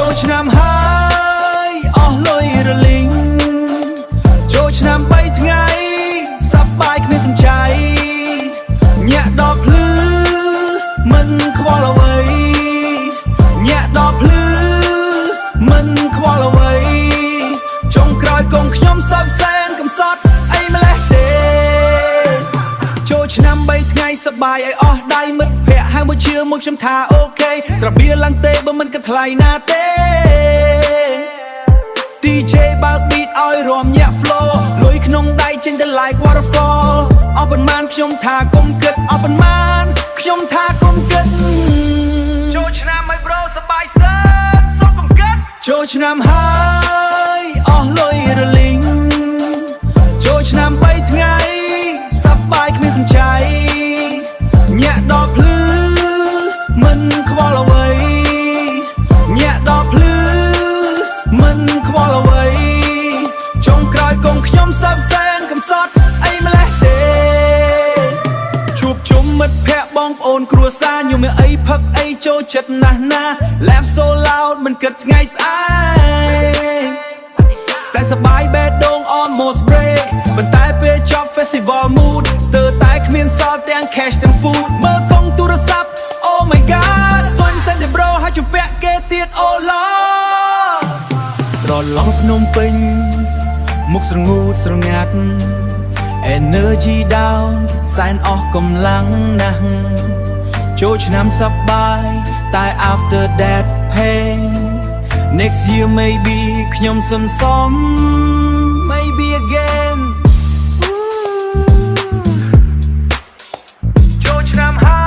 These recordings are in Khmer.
ចូលឆ្នាំហើយអស់លុយរលីងចូលឆ្នាំ3ថ្ងៃសប្បាយគ្មានសំចៃញាក់ដល់ភ្លឺមិនខ្វល់អ្វីញាក់ដល់ភ្លឺមិនខ្វល់អ្វីចុងក្រោយកូនខ្ញុំសើបសែនកំសត់អីម្លេះទេចូលឆ្នាំ3ថ្ងៃសប្បាយឲ្យអស់ដៃមិត្តភ័ក្តិហើយមួយជឿមកខ្ញុំថាអូខេស្របៀឡើងទេបើមិនគិតថ្លៃណាទេ DJ បើក beat ឲ្យរាំញាក់ flow លុយក្នុងដៃចេញទៅ like waterfall អស់ប៉ុន្មានខ្ញុំថាកុំគិតអស់ប៉ុន្មានខ្ញុំថាកុំគិតចូលឆ្នាំឲ្យ bro សប្បាយសើចសុំកុំគិតចូលឆ្នាំហើយអស់លុយរលីងចូលឆ្នាំ3ថ្ងៃសប្បាយគ្មានសំចៃញាក់ដល់ភ្លឺមិនខ្វល់អ្វីញាក់ដល់ភ្លឺមិនខ្វល់អ្វីចុងក្រោយកូនខ្ញុំសើបសែនកំសត់អីម្លេះទេជួបជុំមិត្តភ័ក្តិបងប្អូនគ្រួសារញោមមានអីផឹកអីចូលចិត្តណាស់ណា Laugh so loud មិនគិតថ្ងៃស្អែកសែនសប្បាយបេះដូង almost break ប៉ុន្តែពេលចប់ festival mood ស្ទើរតែគ្មានសល់ទាំង cash ទាំង food មើលកង់ទូរស័ព្ទ oh my god ស្វែងសិនតែ bro ហើយជំពាក់គេទៀត oh lord ត្រឡប់ភ្នំពេញមុខស្រងូតស្រងាត់ energy down សែនអស់កម្លាំងណាស់ចូលឆ្នាំសប្បាយតែ after that pain next year maybe ខ្ញុំសន្សំ maybe again ចូលឆ្នាំហើ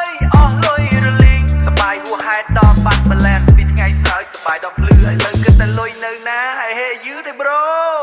យអស់លុយរលីងសប្បាយហួសហេតុដល់បាត់ម្លេះពីថ្ងៃសើចសប្បាយដល់ភ្លឺឥឡូវគិតតែលុយនៅណា I hate you ទេ bro